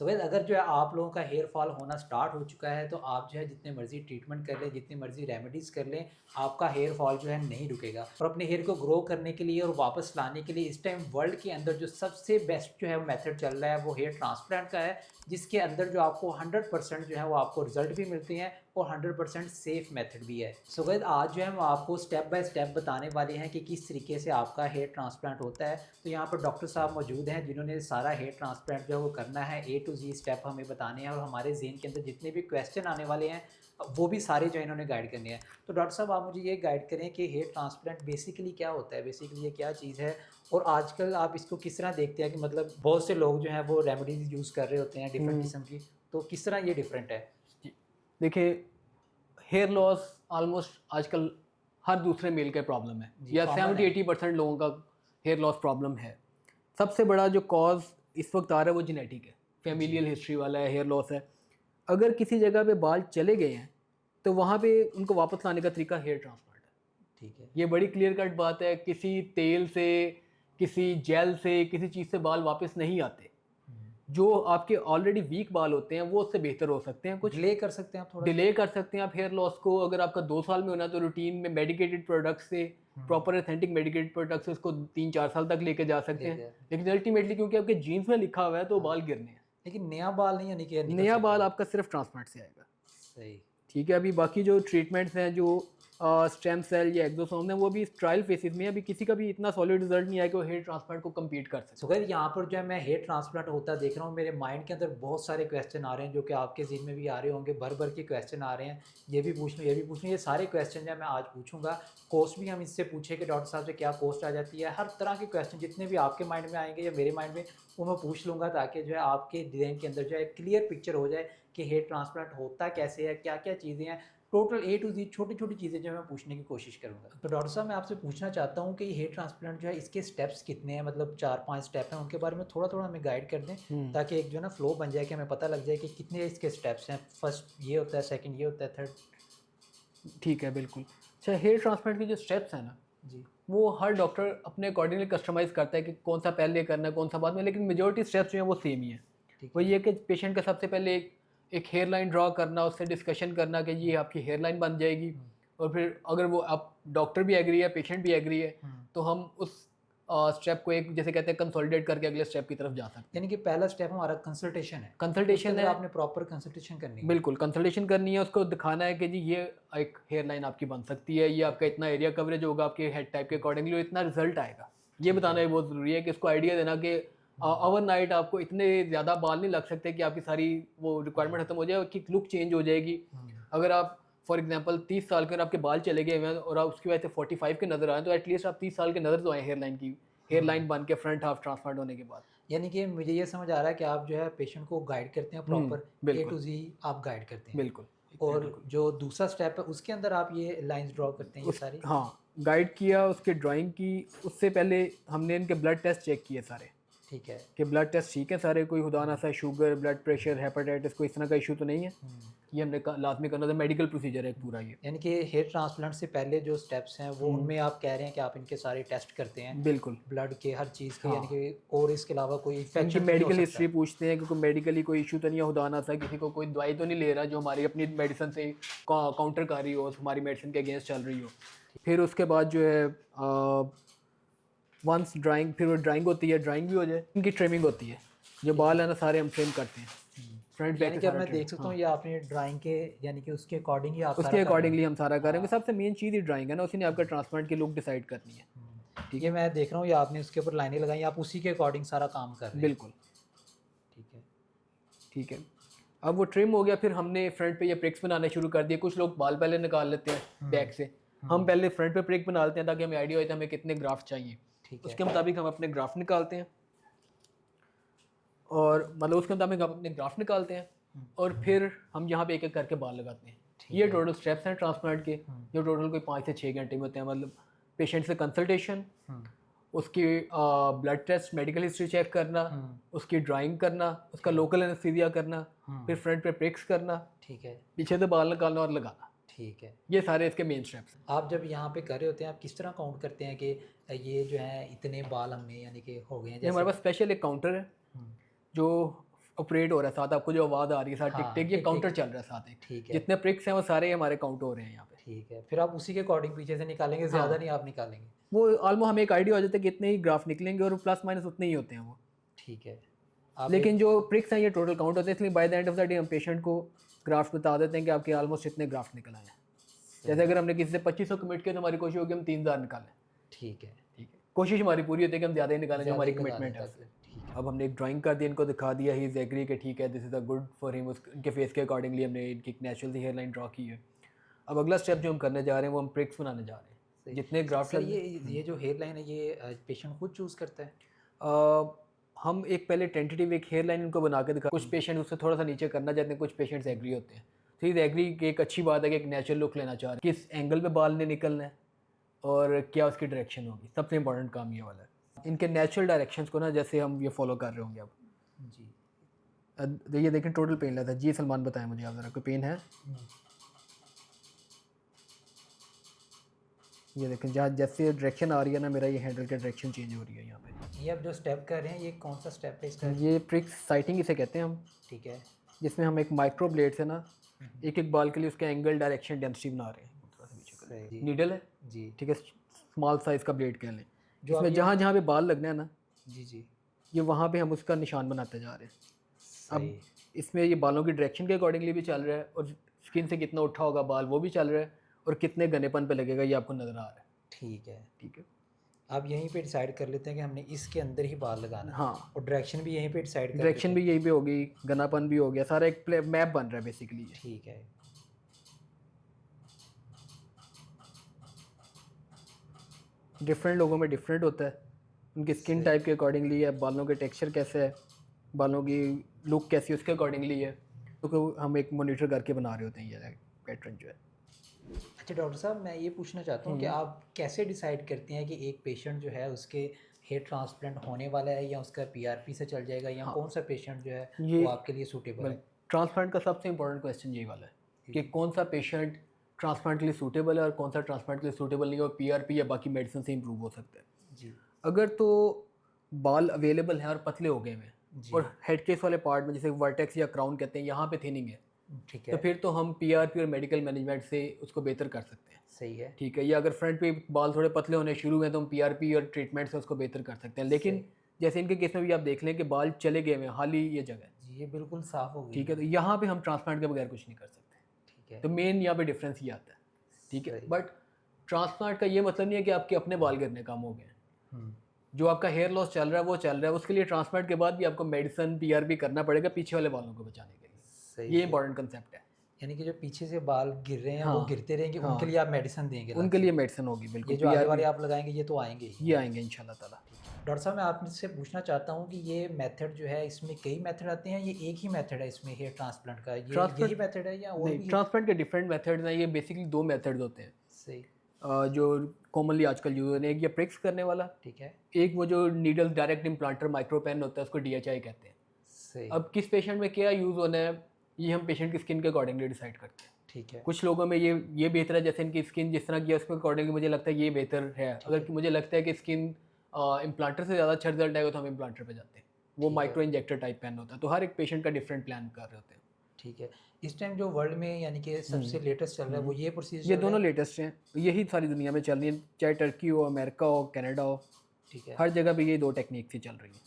तो वैसे अगर जो है आप लोगों का हेयर फॉल होना स्टार्ट हो चुका है तो आप जो है जितने मर्जी ट्रीटमेंट कर लें, जितनी मर्जी रेमेडीज़ कर लें, आपका हेयर फॉल जो है नहीं रुकेगा। और अपने हेयर को ग्रो करने के लिए और वापस लाने के लिए इस टाइम वर्ल्ड के अंदर जो सबसे बेस्ट जो है मेथड चल रहा है वो हेयर ट्रांसप्लांट का है, जिसके अंदर जो आपको 100% जो है वो आपको रिजल्ट भी मिलते हैं और 100% सेफ मेथड भी है। सो गाइस आज जो है हम आपको स्टेप बाय स्टेप बताने वाले हैं कि किस तरीके से आपका हेयर ट्रांसप्लांट होता है। तो यहाँ पर डॉक्टर साहब मौजूद हैं जिन्होंने सारा हेयर ट्रांसप्लांट जो है वो करना है, ए टू जी स्टेप हमें बताने हैं और हमारे ज़हन के अंदर जितने भी क्वेश्चन आने वाले हैं वो भी सारे जो है इन्होंने गाइड करने हैं। तो डॉक्टर साहब आप मुझे ये गाइड करें कि हेयर ट्रांसप्लांट बेसिकली क्या होता है, बेसिकली ये क्या चीज़ है और आजकल आप इसको किस तरह देखते हैं कि मतलब बहुत से लोग जो हैं वो रेमेडीज़ यूज़ कर रहे होते हैं डिफरेंट किस्म की, तो किस तरह ये डिफरेंट है? जी। देखिए, हेयर लॉस ऑलमोस्ट आजकल हर दूसरे मेल का प्रॉब्लम है, जी या कॉमन है। 70-80% लोगों का हेयर लॉस प्रॉब्लम है। सबसे बड़ा जो कॉज इस वक्त आ रहा है वो जेनेटिक है, जी फैमिलियल हिस्ट्री वाला है, हेयर लॉस है। अगर किसी जगह पे बाल चले गए हैं तो वहाँ पे उनको वापस लाने का तरीका हेयर ट्रांसप्लांट है। ठीक है। ये बड़ी क्लियर कट बात है, किसी तेल से, किसी जेल से, किसी चीज़ से बाल वापस नहीं आते। जो आपके ऑलरेडी वीक बाल होते हैं वो उससे बेहतर हो सकते हैं, कुछ डिले कर सकते हैं आप थोड़ा सा? डिले कर सकते हैं आप हेयर लॉस को। अगर आपका 2 साल में होना है तो रूटीन में मेडिकेटेड प्रोडक्ट से, हम्म, प्रॉपर ऑथेंटिक मेडिकेटेड प्रोडक्ट से उसको 3-4 साल तक लेके जा सकते हैं। लेके लेकिन अल्टीमेटली क्योंकि आपके जीन्स में लिखा हुआ है तो हाँ, बाल गिरने हैं। लेकिन नया बाल नहीं यानी कि निकल नया सकता बाल है। आपका सिर्फ ट्रांसप्लांट से आएगा। सही। ठीक है, अभी बाकी जो ट्रीटमेंट्स हैं, जो स्टेम सेल या एक्सोसोम है, वो भी ट्रायल फेसिस में है। अभी किसी का भी इतना सॉलिड रिजल्ट नहीं आया कि वो हेयर ट्रांसप्लांट को कम्पीट कर सो सके। गाइस यहाँ पर जो है मैं हेयर ट्रांसप्लांट होता देख रहा हूँ, मेरे माइंड के अंदर बहुत सारे क्वेश्चन आ रहे हैं जो कि आपके ज़हन में भी आ रहे होंगे, भर भर के क्वेश्चन आ रहे हैं। ये भी पूछना, ये भी पूछना, ये सारे क्वेश्चन जो है मैं आज पूछूंगा। कॉस्ट भी हम इससे पूछे कि डॉक्टर साहब से क्या कॉस्ट आ जाती है, हर तरह के क्वेश्चन जितने भी आपके माइंड में आएंगे या मेरे माइंड में, वो मैं पूछ लूँगा ताकि जो है आपके ज़हन के अंदर जो है क्लियर पिक्चर हो जाए कि हेयर ट्रांसप्लांट होता कैसे है, क्या क्या चीज़ें हैं। टोटल ए टू ज़ेड छोटी-छोटी चीज़ें जो है मैं पूछने की कोशिश करूँगा। तो डॉक्टर साहब मैं आपसे पूछना चाहता हूँ कि ये हेयर ट्रांसप्लांट जो है इसके स्टेप्स कितने हैं? मतलब 4-5 स्टेप हैं, उनके बारे में थोड़ा-थोड़ा हमें गाइड कर दें ताकि एक जो है ना फ्लो बन जाए कि हमें पता लग जाए कि कितने इसके स्टेप्स हैं। फर्स्ट ये होता है, सेकंड ये होता है, थर्ड। ठीक है, बिल्कुल। अच्छा, हेयर ट्रांसप्लांट के जो स्टेप्स हैं ना, जी, वो हर डॉक्टर अपने अकॉर्डिंगली कस्टमाइज़ करता है कि कौन सा पहले करना है, कौन सा बाद में, लेकिन मेजॉरिटी स्टेप्स जो हैं वो सेम ही है। ठीक वो है। ये है कि पेशेंट का सबसे पहले एक हेयर लाइन ड्रा करना, उससे डिस्कशन करना कि ये आपकी हेयर लाइन बन जाएगी। हुँ, और फिर अगर वो आप डॉक्टर भी एग्री है, पेशेंट भी एग्री है, हुँ। तो हम उस स्टेप को एक जैसे कहते हैं कंसोलिडेट करके अगले स्टेप की तरफ जा सकते हैं। यानी कि पहला स्टेप हमारा कंसल्टेशन है। उसके कंसल्टेशन अंदर है, आपने प्रॉपर कंसल्टेशन करनी है। बिल्कुल कंसल्टेशन करनी है, उसको दिखाना है कि जी ये एक हेयर लाइन आपकी बन सकती है, ये ठीक आपका है। इतना एरिया कवरेज होगा आपके हेड टाइप के अकॉर्डिंगली और इतना रिजल्ट आएगा। ये ठीक बताना है। भी बहुत ज़रूरी है कि इसको आइडिया देना कि हुँ, ओवरनाइट आपको इतने ज़्यादा बाल नहीं लग सकते कि आपकी सारी वो हुँ, रिक्वायरमेंट खत्म हो जाए और कि लुक चेंज हो जाएगी। हुँ, अगर आप फॉर एग्जांपल 30 साल के अगर आपके बाल चले गए हुए हैं और आप उसकी वजह से 45 के नज़र आए, तो एटलीस्ट आप 30 साल के नज़र तो आए हेयर लाइन की, हेयर हुँ। लाइन बन के फ्रंट हाफ ट्रांसप्लांट होने के बाद। यानी कि मुझे ये समझ आ रहा है कि आप जो है पेशेंट को गाइड करते हैं प्रॉपर, ए बिल्कुल, टू ज़ी आप गाइड करते हैं। बिल्कुल, और बिल्कुल। जो दूसरा स्टेप है उसके अंदर आप ये लाइन्स ड्रॉ करते हैं ये उस सारी? हाँ, गाइड किया, उसकी ड्राइंग की, उससे पहले हमने इनके ब्लड टेस्ट चेक किए सारे, ठीक है। कि ब्लड टेस्ट ठीक है सारे, कोई खुदा ना हुँ, सा शुगर, ब्लड प्रेशर, हेपेटाइटिस कोई इस तरह का इश्यू तो नहीं है। हुँ। ये हमने लाज़मी करना था, मेडिकल प्रोसीजर है एक पूरा ये। यानी कि हेयर ट्रांसप्लांट से पहले जो स्टेप्स हैं वो हुँ, उनमें आप कह रहे हैं कि आप इनके सारे टेस्ट करते हैं, बिल्कुल, ब्लड के हर चीज़ के, यानी हाँ। कि और इसके अलावा कोई इनकी इन्फेक्शन तो नहीं हो मेडिकल सकता? हिस्ट्री पूछते हैं कि कोई मेडिकली कोई इश्यू तो नहीं है, खुदा ना सा किसी को कोई दवाई तो नहीं ले रहा जो हमारी अपनी मेडिसिन से काउंटर कर रही हो, हमारी मेडिसिन के अगेंस्ट चल रही हो। फिर उसके बाद जो है वंस ड्राइंग, फिर वो ड्राइंग होती है, ड्राइंग भी हो जाए, इनकी ट्रिमिंग होती है। जो ठीक बाल है। है ना सारे हम ट्रिम करते हैं, फ्रंट बैक यानी से कि अब सारा मैं ट्रिम, देख सकता हाँ। हूँ ये आपने ड्राइंग के, यानी कि उसके अकॉर्डिंग ही आप उसके सारा कर रहे अकॉर्डिंगली हैं। हम सारा करेंगे, हाँ। सबसे मेन चीज़ ही ड्राइंग है ना, उसी ने आपका ट्रांसप्लांट की लुक डिसाइड करनी है। ठीक ये है, मैं देख रहा हूँ ये आपने उसके ऊपर लाइनें लगाई, आप उसी के अकॉर्डिंग सारा काम कर रहे हैं। बिल्कुल। ठीक है। ठीक है, अब वो ट्रिम हो गया, फिर हमने फ्रंट पे ये प्रिक्स बनाने शुरू कर दिए। कुछ लोग बाल पहले निकाल लेते हैं हुँ, बैक से, हम हुँ। पहले फ्रंट पे प्रिक बना लेते हैं ताकि हमें आइडिया हो जाए हमें कितने ग्राफ चाहिए। ठीक है। उसके मुताबिक हम अपने ग्राफ निकालते हैं, और मतलब उसके मुताबिक हम अपने ग्राफ निकालते हैं, हुँ, और फिर हम यहाँ पे एक एक करके बाल लगाते हैं। ठीक ये है। टोटल स्टेप्स हैं ट्रांसप्लांट के, हुँ, जो टोटल कोई 5 से 6 घंटे में होते हैं। मतलब पेशेंट से कंसल्टेशन, हुँ, उसकी blood test, medical history check करना, हुँ, उसकी ड्राइंग करना, उसका ठीक है। लोकल एनेस्थीसिया करना, फिर हुँ, फ्रंट पे प्रिक्स करना, ठीक है। पीछे से बाल निकालना और लगाना। ठीक है। ये सारे इसके मेन स्टेप्स हैं। आप जब यहाँ पे कर रहे होते हैं आप किस तरह काउंट करते हैं कि ये जो है इतने बाल हमें यानी कि हो गए हैं ये हमारे जैसे? पास स्पेशल एक काउंटर है हुँ, जो ऑपरेट हो रहा है, साथ आपको जो आवाज़ आ रही है साथ टिक हाँ, टिक, ये टिक काउंटर टिक। चल रहा है साथ ही। ठीक है, जितने प्रिक्स हैं वो सारे हमारे काउंट हो रहे हैं यहाँ पे। ठीक है। फिर आप उसी के अकॉर्डिंग पीछे से निकालेंगे, ज़्यादा हाँ, नहीं आप निकालेंगे। वो ऑलमोस्ट हमें एक आइडिया हो जाता है कि इतने ही ग्राफ निकलेंगे और प्लस माइनस उतने ही होते हैं वो। ठीक है। आप एक लेकिन जो प्रिक्स हैं ये टोटल काउंट होते हैं, इसलिए by the end of the day हम पेशेंट को ग्राफ्स बता देते हैं कि आपके ऑलमोस्ट इतने ग्राफ्स निकल आए हैं। जैसे अगर हमने किसी से 2500 कमिट किया तो हमारी कोशिश होगी हम 3000 निकालें। ठीक है, ठीक है, कोशिश हमारी पूरी होती है कि हम ज़्यादा ही निकालें, जो ज़्यादा हमारी ही लगाने कमिटमेंट है तक। उससे। ठीक है, अब हमने एक ड्राइंग कर दी, इनको दिखा दिया, ही इज़ एग्री कि ठीक है this is a good for him, उनके फेस के अकॉर्डिंगली हमने इनकी एक natural see here line draw की है। अब अगला स्टेप जो हम करने जा रहे हैं वो हम प्रिक्स बनाने जा रहे हैं। सही। जितने ग्राफ्ट सर ये जो हेयर लाइन है ये पेशेंट खुद चूज़ करता है? हम एक पहले टेंटेटिव एक हेयर लाइन इनको बना के दिखा, कुछ पेशेंट उससे थोड़ा सा नीचे करना चाहते हैं, कुछ पेशेंट्स एग्री होते हैं। तो ये एग्री की एक अच्छी बात है कि एक नेचुरल लुक लेना चाह रहे हैं, किस एंगल पे बाल ने निकलना है और क्या उसकी डायरेक्शन होगी, सबसे इंपॉर्टेंट काम ये वाला है। इनके नेचुरल डायरेक्शंस को ना जैसे हम ये फॉलो कर रहे होंगे अब। जी। ये देखें टोटल पेन लेता है जी। सलमान बताएं मुझे आप ज़रा, कोई पेन है? ये देखें जहाँ जैसे डायरेक्शन आ रही है ना, मेरा ये हैंडल की डायरेक्शन चेंज हो रही है यहाँ पे। ये आप जो स्टेप कर रहे हैं ये कौन सा स्टेप है इसका? ये प्रिक्स साइटिंग इसे कहते हैं हम, ठीक है। जिसमें हम एक माइक्रो ब्लेड से ना एक एक बाल के लिए उसके एंगल डायरेक्शन डेंसिटी बना रहे हैं। सही। नीडल है, जी। ठीक है, स्मॉल साइज़ का ब्लेड कह लें। जो इसमें आप जहाँ जहाँ पे बाल लगना है ना, जी, जी। ये वहाँ पे हम उसका निशान बनाते जा रहे हैं। अब सही। इसमें ये बालों की डायरेक्शन के अकॉर्डिंगली भी चल रहा है और स्किन से कितना उठा होगा बाल वो भी चल रहा है, और कितने घनेपन पे लगेगा ये आपको नज़र आ रहा है। ठीक है। ठीक है, आप यहीं पे डिसाइड कर लेते हैं कि हमने इसके अंदर ही बाल लगाना है। हाँ, और डायरेक्शन भी यहीं पे डिसाइड कर डायरेक्शन लेते भी यही पे होगी, घनापन भी हो गया, सारा एक मैप बन रहा है बेसिकली हैं। ये। ठीक है। डिफरेंट लोगों में डिफरेंट होता है, उनकी स्किन टाइप के अकॉर्डिंगली है, बालों के टेक्सचर कैसे है, बालों की लुक कैसी है उसके अकॉर्डिंगली है, तो हम एक मॉनिटर करके बना रहे होते हैं ये पैटर्न जो है। अच्छा डॉक्टर साहब, मैं ये पूछना चाहता हूँ कि आप कैसे डिसाइड करते हैं कि एक पेशेंट जो है उसके हेयर ट्रांसप्लांट होने वाला है या उसका पीआरपी से चल जाएगा, या हाँ, कौन सा पेशेंट जो है ये वो आपके लिए सूटेबल है? ट्रांसप्लांट का सबसे इंपॉर्टेंट क्वेश्चन यही वाला है कि कौन सा पेशेंट ट्रांसप्लांट के लिए सूटेबल है और कौन सा ट्रांसप्लांट के लिए सूटेबल नहीं है, और पीआरपी या बाकी मेडिसिन से इंप्रूव हो सकता है। जी, अगर तो बाल अवेलेबल हैं और पतले हो गए हैं जी। और हेड केस वाले पार्ट में जैसे वर्टेक्स या क्राउन कहते हैं यहाँ पे थिनिंग है, ठीक तो है। फिर तो हम पीआरपी और मेडिकल मैनेजमेंट से उसको बेहतर कर सकते हैं। सही है। ठीक है, या अगर फ्रंट पे बाल थोड़े पतले होने शुरू हुए तो हम पीआरपी और ट्रीटमेंट से उसको बेहतर कर सकते हैं। लेकिन जैसे इनके केस में भी आप देख लें कि बाल चले गए हैं, हाल ही ये जगह है, जी, ये बिल्कुल साफ़ हो गई ठीक है, तो यहाँ पे हम ट्रांसप्लांट के बगैर कुछ नहीं कर सकते। ठीक है। तो मेन यहाँ पे डिफरेंस ये आता है। ठीक है, सही। बट ट्रांसप्लांट का ये मतलब नहीं है कि आपके अपने बाल गिरने कम हो गए हैं। हम्म, जो आपका हेयर लॉस चल रहा है वो चल रहा है, उसके लिए ट्रांसप्लांट के बाद भी आपको मेडिसिन पीआरपी करना पड़ेगा पीछे वाले बालों को बचाने के लिए। सही ये है। इंपॉर्टेंट कंसेप्ट है। यानी कि जो पीछे से बाल गिर रहे हैं वो हाँ, गिरते रहेंगे, हाँ, उनके लिए आप मेडिसिन देंगे अलग उनके से? लिए मेडिसिन होगी ये बिल्कुल, जो आगे वाले पीआरपी आप लगाएंगे ये तो आएंगे ही। ये आएंगे इंशाल्लाह ताला। डॉक्टर साहब, मैं आपसे पूछना चाहता हूँ कि ये मेथड जो है इसमें कई मेथड आते हैं, ये एक ही मेथड है इसमें हेयर ट्रांसप्लांट का, ये ट्रांसप्लांट यही मेथड है या और नहीं, भी है? ट्रांसप्लांट के डिफरेंट मेथड्स हैं, ये बेसिकली दो मेथड्स होते हैं सही। जो कॉमनली आजकल यूज होते हैं। एक ये प्रिक्स करने वाला, ठीक है। एक वो जो नीडल डायरेक्ट इम्प्लांटर माइक्रो पेन होता है उसको डीएचआई कहते हैं। सही। अब किस पेशेंट में क्या यूज़ होना है ये हम पेशेंट की स्किन के अकॉर्डिंगली डिसाइड करते हैं। ठीक है। कुछ लोगों में ये बेहतर है, जैसे इनकी स्किन जिस तरह की है उसके अकॉर्डिंगली मुझे लगता है ये बेहतर है। अगर कि मुझे लगता है कि स्किन इम्प्लांटर से ज़्यादा अच्छा रिजल्ट आएगा तो हम इम्प्लांटर पे जाते हैं, वो ठीक है। माइक्रो इंजेक्टर टाइप पेन होता है। तो हर एक पेशेंट का डिफरेंट प्लान कर रहे होते हैं। ठीक है। इस टाइम जो वर्ल्ड में यानी कि सबसे लेटेस्ट चल रहा है वो ये प्रोसीजर ये दोनों लेटेस्ट हैं, यही सारी दुनिया में चल रही है, चाहे टर्की हो, अमेरिका हो, कनाडा हो, ठीक है। हर जगह पे ये दो टेक्निक ही चल रही है।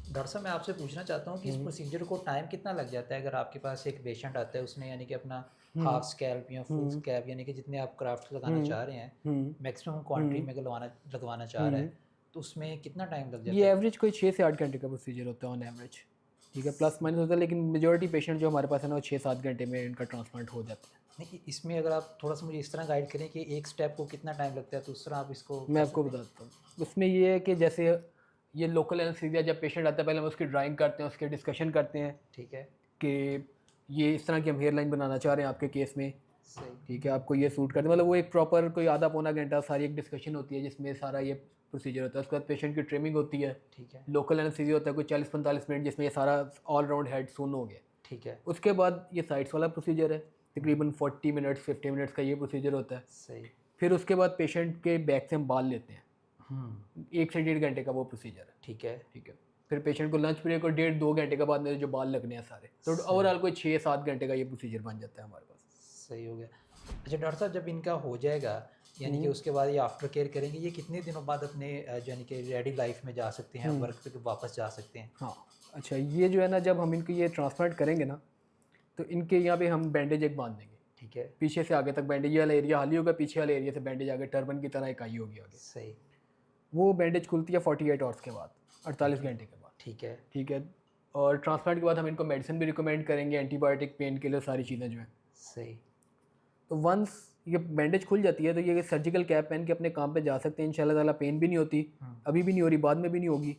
डॉक्टर साहब, मैं आपसे पूछना चाहता हूँ कि इस प्रोसीजर को टाइम कितना लग जाता है? अगर आपके पास एक पेशेंट आता है उसने यानी कि अपना हाफ स्कैल्प या फुल स्कैल्प यानी कि जितने आप क्राफ्ट लगाना चाह रहे हैं मैक्सिमम क्वांटिटी में लगवाना चाह रहे हैं, तो उसमें कितना टाइम लग जाता ये है? एवरेज कोई 6 से 8 घंटे का प्रोसीजर होता है ऑन एवरेज। ठीक है, प्लस माइनस होता है, लेकिन मेजॉरिटी पेशेंट जो हमारे पास है ना वो 6-7 घंटे में इनका ट्रांसप्लांट हो जाता है। नहीं, इसमें अगर आप थोड़ा सा मुझे इस तरह गाइड करें कि एक स्टेप को कितना टाइम लगता है तो उस तरह आप इसको मैं आपको बताता हूँ, उसमें ये है कि जैसे ये लोकल एनेस्थीसिया जब पेशेंट आता है पहले हम उसकी ड्राइंग करते हैं, उसके डिस्कशन करते हैं ठीक है। कि ये इस तरह की हम हेयर लाइन बनाना चाह रहे हैं आपके केस में, सही। ठीक है, आपको ये सूट करते हैं, मतलब वो एक प्रॉपर कोई आधा पौना घंटा सारी एक डिस्कशन होती है जिसमें सारा ये प्रोसीजर होता है। उसके बाद पेशेंट की ट्रिमिंग होती है, ठीक है। लोकल एनेस्थीसिया होता है कोई 40-45 मिनट जिसमें ये सारा ऑल राउंड हेड सुन हो गया। ठीक है। उसके बाद ये साइड्स वाला प्रोसीजर है, तकरीबन 40 मिनट्स 50 मिनट्स का ये प्रोसीजर होता है। सही। फिर उसके बाद पेशेंट के बैक से हम बाल लेते हैं, 1 से 1.5 घंटे का वो प्रोसीजर है। ठीक है। ठीक है, फिर पेशेंट को लंच ब्रेक और 1.5-2 घंटे के बाद मेरे जो बाल लगने हैं सारे, तो सही। ओवरऑल कोई 6-7 घंटे का ये प्रोसीजर बन जाता है हमारे पास। सही हो गया। अच्छा डॉक्टर साहब, जब इनका हो जाएगा यानी कि उसके बाद ये आफ्टर केयर करेंगे, ये कितने दिनों बाद अपने यानी कि रेडी लाइफ में जा सकते हैं, वर्क पे वापस जा सकते हैं? हाँ, अच्छा ये जो है ना, जब हम इनको ये ट्रांसप्लांट करेंगे ना, तो इनके यहाँ पे हम बैंडेज एक बांध देंगे, ठीक है। पीछे से आगे तक बैंडेज, ये वाला एरिया खाली होगा, पीछे वाले एरिया से बैंडेज आगे टर्बन की तरह एक आई होगी आगे। सही। वो बैंडेज खुलती है 48 आवर्स के बाद, 48 घंटे के बाद। ठीक है। ठीक है। और ट्रांसप्लांट के बाद हम इनको मेडिसिन भी रिकमेंड करेंगे, एंटीबायोटिक, पेन किलर, सारी चीज़ें जो हैं। सही। तो वंस ये बैंडेज खुल जाती है तो ये सर्जिकल कैप पहन के अपने काम पे जा सकते हैं, इंशाल्लाह ताला पेन भी नहीं होती, अभी भी नहीं हो रही, बाद में भी नहीं होगी,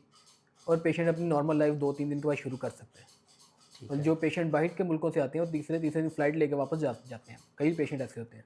और पेशेंट अपनी नॉर्मल लाइफ 2-3 दिन के बाद शुरू कर सकते हैं। ठीक और है। जो पेशेंट बाहर के मुल्कों से आते हैं और तीसरे दिन फ्लाइट लेके वापस जाते हैं, कई पेशेंट ऐसे होते हैं।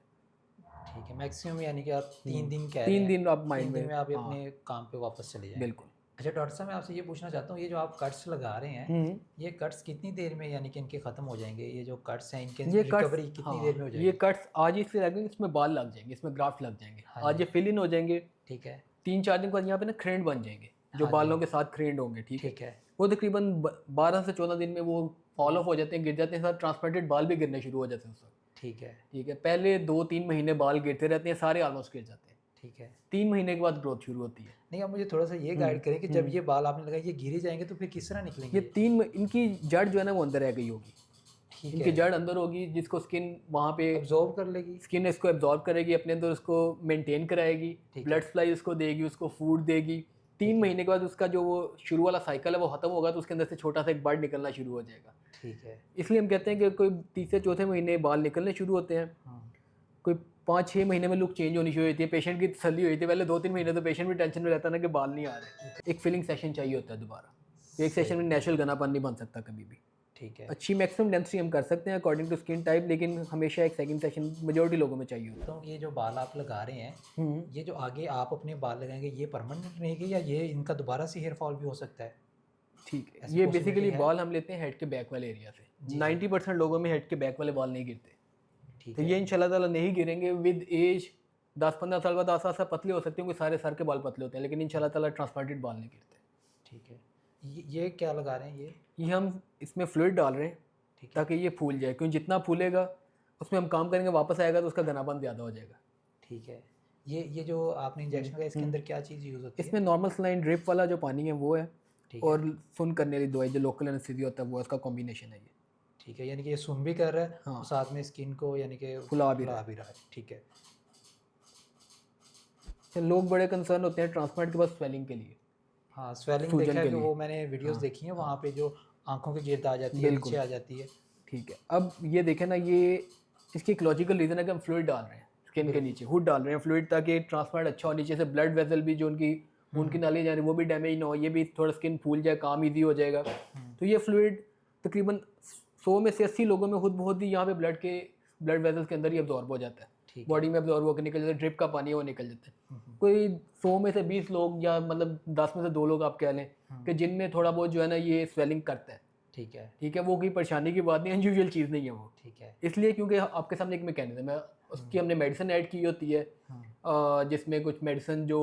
ठीक है, मैक्सिमम यानी कि आप 3 दिन कह रहे 3 हैं, दिन आप 3 माइंड दिन में, में आप हाँ, अपने काम पे वापस चले जाएंगे। बिल्कुल। अच्छा डॉक्टर साहब, मैं आपसे ये पूछना चाहता हूँ, ये जो आप कट्स लगा रहे हैं, ये कट्स कितनी देर में यानी कि इनके ख़त्म हो जाएंगे? ये जो कट्स हैं इनके ये रिकवरी कट्स, कितनी हाँ, देर में हो जाएगी? ये कट्स आज ही से लगेंगे, इसमें बाल लग जाएंगे, इसमें ग्राफ्ट लग जाएंगे, हाँ आज ये फिल इन हो जाएंगे। ठीक है। 3-4 दिन के बाद यहाँ पे ना खरेंड बन जाएंगे, जो हाँ बालों जी। के साथ खरेंड होंगे। ठीक है। ठीक है। वो तकरीबन 12 से 14 दिन में वो फॉल ऑफ हो जाते हैं, गिर जाते हैं, साथ ट्रांसप्लांटेड बाल भी गिरने शुरू हो जाते हैं उस वक्त। ठीक है। ठीक है। पहले 2-3 महीने बाल गिरते रहते हैं, सारे ऑलमोस्ट गिर जाते हैं। ठीक है। 3 महीने के बाद ग्रोथ शुरू होती है। नहीं, आप मुझे थोड़ा सा ये गाइड करें कि जब ये बाल आपने लगाए ये गिरे जाएंगे तो फिर किस तरह निकलेंगे? ये इनकी जड़ जो है ना वो अंदर रह गई होगी, ठीक इनकी है। जड़ अंदर होगी, जिसको स्किन वहाँ पे एब्जॉर्ब कर लेगी। स्किन इसको एब्जॉर्ब करेगी, अपने अंदर उसको मेंटेन कराएगी, ठीक ब्लड सप्लाई उसको देगी, उसको फूड देगी। 3 महीने के बाद उसका जो वो शुरू वाला साइकिल है वो खत्म होगा, तो उसके अंदर से छोटा सा एक बड निकलना शुरू हो जाएगा। ठीक है। इसलिए हम कहते हैं कि कोई तीसरे चौथे महीने बाल निकलने शुरू होते हैं, कोई 5-6 महीने में लुक चेंज होनी शुरू होती है, पेशेंट की तसल्ली हुई थी। पहले 2-3 महीने तो पेशेंट भी टेंशन में रहता ना कि बाल नहीं आ रहे। एक फिलिंग सेशन चाहिए होता है दोबारा, एक सेशन में नेचुरल घनापन नहीं बन सकता कभी भी। ठीक है। अच्छी मैक्सिमम डेंसिटी हम कर सकते हैं अकॉर्डिंग टू स्किन टाइप, लेकिन हमेशा एक सेकंड सेशन मेजॉरिटी लोगों में चाहिए होता तो ये जो बाल आप लगा रहे हैं, है। ये जो आगे आप अपने बाल लगाएंगे ये परमानेंट रहेंगे या ये इनका दोबारा से हेयर फॉल भी हो सकता है? ठीक है। ऐसी ये possibility बेसिकली है? बाल हम लेते हैं हेड के बैक वाले एरिया से। 90% लोगों में हेड के बैक वाले बाल नहीं गिरते, ठीक तो है। ये इंशाल्लाह ताला नहीं गिरेंगे। विद एज 10-15 साल बाद आसा पतले हो सकते हैं, क्योंकि सारे सर के बाल पतले होते हैं, लेकिन इंशाल्लाह ताला ट्रांसप्लांटेड बाल नहीं गिरते। ठीक है। ये क्या लगा रहे हैं ये हम इसमें फ्लूइड डाल रहे हैं ठीक है। ताकि ये फूल जाए, क्योंकि जितना फूलेगा उसमें हम काम करेंगे, वापस आएगा तो उसका घनापन ज़्यादा हो जाएगा। ठीक है। ये जो आपने इंजेक्शन लगाया इसके अंदर क्या चीज़ यूज़ होती है? इसमें नॉर्मल सलाइन ड्रिप वाला जो पानी है वो है, ठीक है। और सुन करने वाली दवाई जो लोकल एनेस्थीसिया होता है वो, इसका कॉम्बिनेशन है ये। ठीक है, यानी कि ये सुन भी कर रहा है हाँ। और साथ में स्किन को यानी कि फुला भी रहा रहा है। ठीक है। तो लोग बड़े कंसर्न होते हैं ट्रांसप्लांट के बाद स्वेलिंग के लिए। हाँ, स्वेलिंग सूजन देखा है के कि लिए। वो मैंने वीडियोस हाँ। देखी हैं, वहाँ पे जो आंखों के गिर्द आ जाती है, बिल्कुल। नीचे आ जाती है। ठीक है। अब ये देखें ना, ये इसकी एक लॉजिकल रीज़न है कि हम फ्लूइड डाल रहे हैं स्किन के नीचे, हुड डाल रहे हैं फ्लूइड, ताकि ट्रांसप्लांट अच्छा हो। नीचे से ब्लड वेसल भी जो उनकी नाली जा रही है वो भी डैमेज ना हो, ये भी थोड़ा स्किन फूल जाए, काम ईजी हो जाएगा। तो ये फ्लूइड तकरीबन 100 में से 80 लोगों में खुद बहुत ही यहाँ पे ब्लड वेसल्स के अंदर ही अब्जॉर्ब हो जाता है, ठीक है। बॉडी में अब्जॉर्ब होकर निकल जाता है, ड्रिप का पानी है वो निकल जाता है। कोई 100 में से 20 लोग या मतलब 10 में से 2 लोग आप कह लें कि जिनमें थोड़ा बहुत जो है ना ये स्वेलिंग करता है। ठीक है। ठीक है। वो कोई परेशानी की बात नहीं, अनयूजुअल चीज़ नहीं है वो। ठीक है। इसलिए क्योंकि आपके सामने एक मैकेनिज्म है, उसकी हमने मेडिसिन ऐड की होती है, जिसमें कुछ मेडिसिन जो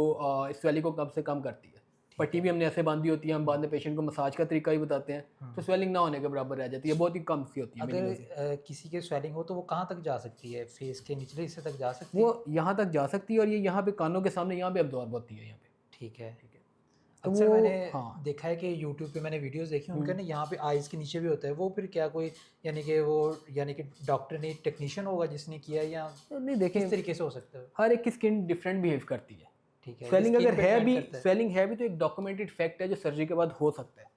स्वेलिंग को कम से कम करती है। पट्टी भी हमने ऐसे बांधी होती है, हम बाद में पेशेंट को मसाज का तरीका ही बताते हैं, तो स्वेलिंग ना होने के बराबर रह जाती है, बहुत ही कम सी होती है। अगर किसी के स्वेलिंग हो तो वो कहाँ तक जा सकती है? फेस के निचले हिस्से तक जा सकती है? वो यहाँ तक जा सकती है, और ये यहाँ पे कानों के सामने यहाँ पे अब्जॉर्ब होती है यहाँ पे। ठीक है। तो अक्सर वो, मैंने हाँ। देखा है कि यूट्यूब पे मैंने वीडियोस देखी, उनके ना यहाँ पे आइज़ के नीचे भी होता है, वो फिर क्या कोई यानी कि डॉक्टर ने टेक्नीशियन होगा जिसने किया, या नहीं देखें, किस तरीके से हो सकता है? हर एक की स्किन डिफरेंट बिहेव करती है। ठीक है। स्वेलिंग skin अगर पे है depend भी, करता है। स्वेलिंग है भी तो एक डॉक्यूमेंटेड फैक्ट है जो सर्जरी के बाद हो सकता है।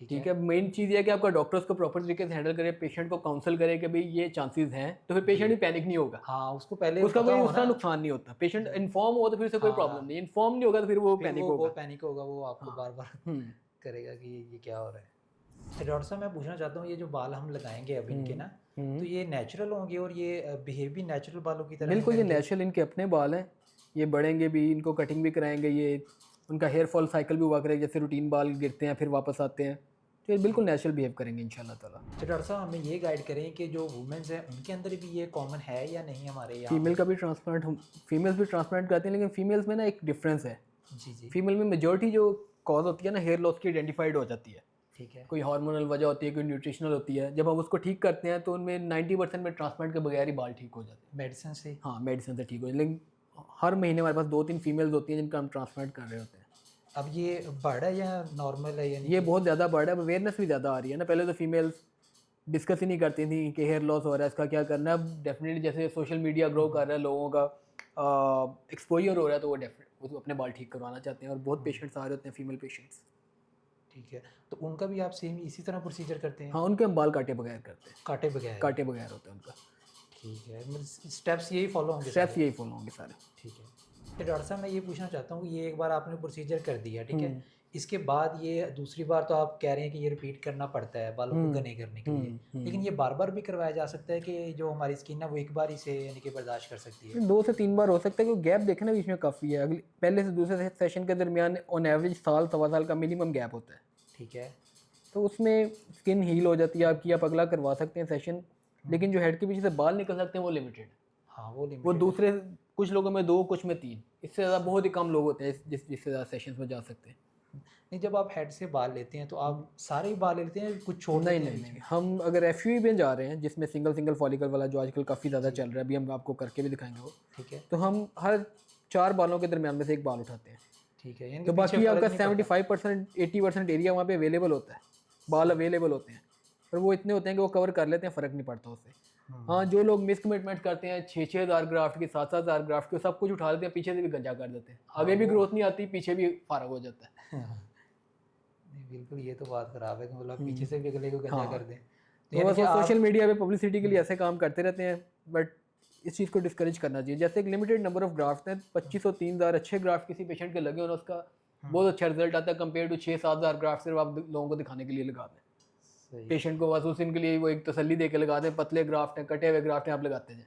ठीक ठीक है। मेन चीज़ ये है कि आपका डॉक्टर उसको प्रॉपर तरीके से हैंडल करे, पेशेंट को काउंसल करे कि भाई ये चांसेस हैं, तो फिर पेशेंट भी पैनिक नहीं होगा, हाँ, उसको पहले उसका पता कोई हो उसका ना, नुकसान नहीं होता। पेशेंट इन्फॉर्म हो तो फिर उसे कोई हाँ। प्रॉब्लम नहीं, इन्फॉर्म नहीं होगा तो फिर वो फिर पैनिक वो होगा। पैनिक होगा, वो आपको बार बार हम्म। करेगा कि ये क्या हो रहा है। तो डॉक्टर साहब, मैं पूछना चाहता हूँ, ये जो बाल हम लगाएंगे अब इनके ना, तो ये नेचुरल होंगे और ये बिहेव भी नेचुरल बालों की तरह बिल्कुल, ये रहेंगे? नेचुरल इनके अपने बाल हैं, ये बढ़ेंगे भी, इनको कटिंग भी कराएंगे, ये उनका हेयर फॉल साइकिल भी हुआ करेगा, जैसे रूटीन बाल गिरते हैं फिर वापस आते हैं, तो ये बिल्कुल नेचुरल बिहेव करेंगे इंशाल्लाह ताला। तो डॉक्टर साहब, हमें ये गाइड करें कि जो वुमेन्स हैं उनके अंदर भी ये कॉमन है या नहीं हमारे यहाँ? फीमेल का भी ट्रांसप्लांट, हम फीमेल्स भी ट्रांसप्लांट करते हैं, लेकिन फीमेल्स में ना एक डिफरेंस है। जी जी। फीमेल में मेजॉरिटी जो कॉज होती है ना हेयर लॉस की आइडेंटिफाइड हो जाती है। ठीक है। कोई हार्मोनल वजह होती है, कोई न्यूट्रिशनल होती है। जब हम उसको ठीक करते हैं तो उनमें 90% में ट्रांसप्लांट के बगैर ही बाल ठीक हो जाते हैं। मेडिसिन से? हाँ, मेडिसिन से ठीक हो जाए, लेकिन हर महीने हमारे पास 2-3 फीमेल्स होती हैं जिनका हम ट्रांसप्लांट कर रहे होते हैं। अब ये बड़ा है या नॉर्मल है, यानी ये कि- बहुत ज़्यादा बढ़ है, अब अवेयरनेस भी ज़्यादा आ रही है ना। पहले तो फीमेल्स डिस्कस ही नहीं करती थी कि हेयर लॉस हो रहा है, इसका क्या करना है। अब डेफिनेटली जैसे सोशल मीडिया ग्रो कर रहा है, लोगों का एक्सपोजर हो रहा है, तो वो तो अपने बाल ठीक करवाना चाहते हैं और बहुत पेशेंट्स आ रहे होते हैं, फीमेल पेशेंट्स। ठीक है। तो उनका भी आप सेम इसी तरह प्रोसीजर करते हैं? हाँ, उनके हम बाल काटे बगैर करते हैं, काटे बगैर? काटे बगैर होता है उनका। ठीक है, मतलब स्टेप्स यही फॉलो होंगे? स्टेप्स यही फॉलो होंगे सारे। ठीक है। तो डॉक्टर साहब, मैं ये पूछना चाहता हूँ कि ये एक बार आपने प्रोसीजर कर दिया, ठीक है, इसके बाद ये दूसरी बार तो आप कह रहे हैं कि ये रिपीट करना पड़ता है बालों को घने करने के लिए, लेकिन ये बार बार भी करवाया जा सकता है कि जो हमारी स्किन है वो एक बार ही से यानी कि बर्दाश्त कर सकती है? 2 से 3 बार हो सकता है, क्योंकि गैप देखना बीच में काफ़ी है। अगले पहले से दूसरे सेशन के दरमियान ऑन एवरेज साल सवा साल का मिनिमम गैप होता है। ठीक है। तो उसमें स्किन हील हो जाती है आपकी, आप अगला करवा सकते हैं सेशन। लेकिन जो हेड के पीछे से बाल निकल सकते हैं वो लिमिटेड है। हाँ, वो वो लिमिटेड। दूसरे कुछ लोगों में 2, कुछ में 3, इससे ज़्यादा बहुत ही कम लोग होते हैं जिससे ज़्यादा सेशंस में जा सकते हैं। नहीं, जब आप हेड से बाल लेते हैं तो आप सारे ही बाल लेते हैं, कुछ छोड़ नहीं देते हैं नहीं बीच नहीं, में? हम अगर FUE में जा रहे हैं जिसमें सिंगल फॉलिकल वाला जो आजकल काफ़ी ज़्यादा चल रहा है, अभी हम आपको करके भी दिखाएंगे वो, ठीक है। तो हम हर 4 बालों के दरमियान में से एक बाल उठाते हैं। ठीक है, यानी तो कि पीछे बाकी फर्क आपका नहीं पड़ता। 75% 80% एरिया वहाँ पे अवेलेबल होता है, बाल अवेलेबल होते हैं, पर वो इतने होते हैं कि वो कवर कर लेते हैं, फ़र्क नहीं पड़ता उससे। हाँ, जो लोग मिस कमिटमेंट करते हैं 6-6 हज़ार ग्राफ्ट की, 7-7 हज़ार ग्राफ्ट की, सब कुछ उठा लेते हैं, पीछे से भी गंजा कर देते हैं। आगे भी ग्रोथ नहीं आती, पीछे भी फारग हो जाता है। नहीं, बिल्कुल, ये तो बात खराब है कि मतलब पीछे से भी अगले को गंजा हाँ। कर दें। तो तो यानी बस कि वो आप सोशल मीडिया पे पब्लिसिटी के लिए ऐसे काम करते रहते हैं, बट इस चीज़ को डिस्करेज करना चाहिए। जैसे एक लिमिटेड नंबर ऑफ ग्राफ्ट हैं, 2500 3000 अच्छे ग्राफ्ट किसी पेशेंट के लगे और उसका बहुत अच्छा रिजल्ट आता है कंपेयर टू 6-7 हज़ार ग्राफ्ट सिर्फ आप लोगों को दिखाने के लिए लगा दें। सही। पेशेंट को बस उस दिन के लिए वो एक तसल्ली दे के लगा दें, पतले ग्राफ्ट हैं, कटे हुए ग्राफ्ट हैं, आप लगाते जाएं।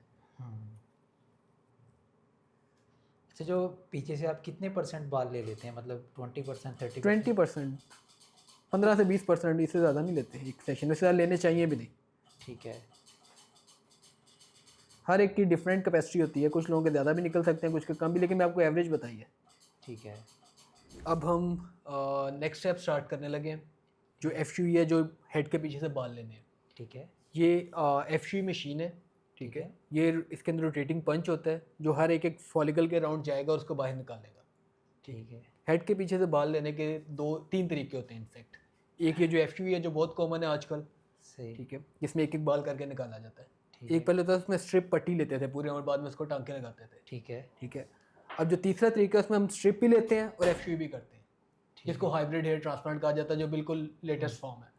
अच्छा, जो पीछे से आप कितने % बाल ले लेते हैं, मतलब 20%, 30%? 20%, 15 से 20%, इससे ज़्यादा नहीं लेते एक सेशन में, इससे ज़्यादा लेने चाहिए भी नहीं। ठीक है। हर एक की डिफरेंट कैपेसिटी होती है, कुछ लोगों के ज़्यादा भी निकल सकते हैं, कुछ के कम भी, लेकिन मैं आपको एवरेज बताई है। ठीक है। अब हम नेक्स्ट स्टेप स्टार्ट करने लगे हैं, जो FUE है, जो हेड के पीछे से बाल लेने हैं। ठीक है। ये FUE मशीन है, ठीक है। ये इसके अंदर रोटेटिंग पंच होता है जो हर एक फॉलिकल के राउंड जाएगा और उसको बाहर निकालेगा। ठीक है। हेड के पीछे से बाल लेने के 2-3 तरीके होते हैं इनफैक्ट। एक ये जो FUE है जो बहुत कॉमन है आजकल, सही। ठीक है, जिसमें एक एक बाल करके निकाला जाता है। ठीक एक पहले तो उसमें स्ट्रिप पट्टी लेते थे पूरे और बाद में उसको टांके लगाते थे। ठीक है। ठीक है। अब जो तीसरा तरीका है उसमें हम स्ट्रिप भी लेते हैं और FUE भी करते हैं, जिसको हाइब्रिड हेयर ट्रांसप्लांट कहा जाता है, जो बिल्कुल लेटेस्ट फॉर्म है।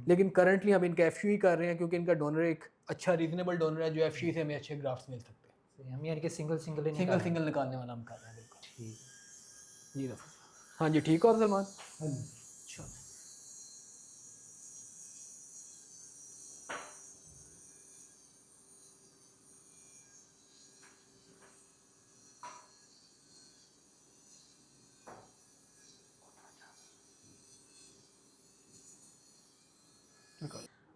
लेकिन करंटली हम इनका FUE कर रहे हैं क्योंकि इनका डोनर एक अच्छा रीजनेबल डोनर है, जो FUE से हमें अच्छे ग्राफ्ट्स मिल सकते हैं। सही, हम यानी कि सिंगल सिंगल ही सिंगल सिंगल निकालने वाला हम कर रहे हैं, बिल्कुल। ठीक। जी दफ़ा। हाँ जी, ठीक हो आप सलमान? अच्छा।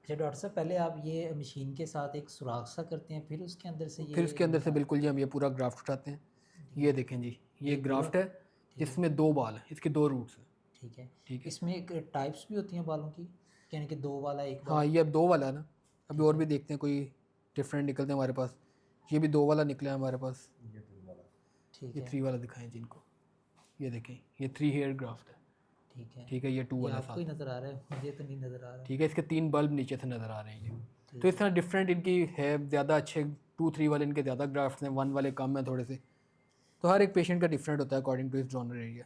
अच्छा डॉक्टर साहब, पहले आप ये मशीन के साथ एक सुराख सा करते हैं, फिर उसके अंदर से फिर उसके अंदर से बिल्कुल जी हम ये पूरा ग्राफ्ट उठाते हैं। ये देखें जी, ये ग्राफ्ट है जिसमें 2 बाल हैं, इसके 2 रूट्स हैं। ठीक है। ठीक है। इसमें एक टाइप्स भी होती हैं बालों की, यानी कि 2 वाला, 1 हाँ, वाला? ये अब 2 वाला है ना, अभी और भी देखते हैं कोई डिफरेंट निकलते हैं हमारे पास। ये भी 2 वाला निकला है हमारे पास। ठीक ये है। 3 वाला दिखाएं जिनको, ये देखें, ये 3 हेयर ग्राफ्ट है। ठीक है। ठीक है, ये 2 ये वाला आपको साथ ही नज़र आ रहा है, मुझे तो नहीं नज़र आ रहा। ठीक है। इसके 3 बल्ब नीचे से नज़र आ रहे हैं ये। तो इस तरह डिफरेंट इनकी है, ज़्यादा अच्छे 2-3 वाले इनके ज़्यादा ग्राफ्ट हैं, 1 वाले कम हैं थोड़े से। तो हर एक पेशेंट का डिफरेंट होता है अकॉर्डिंग टू इस डोनर एरिया।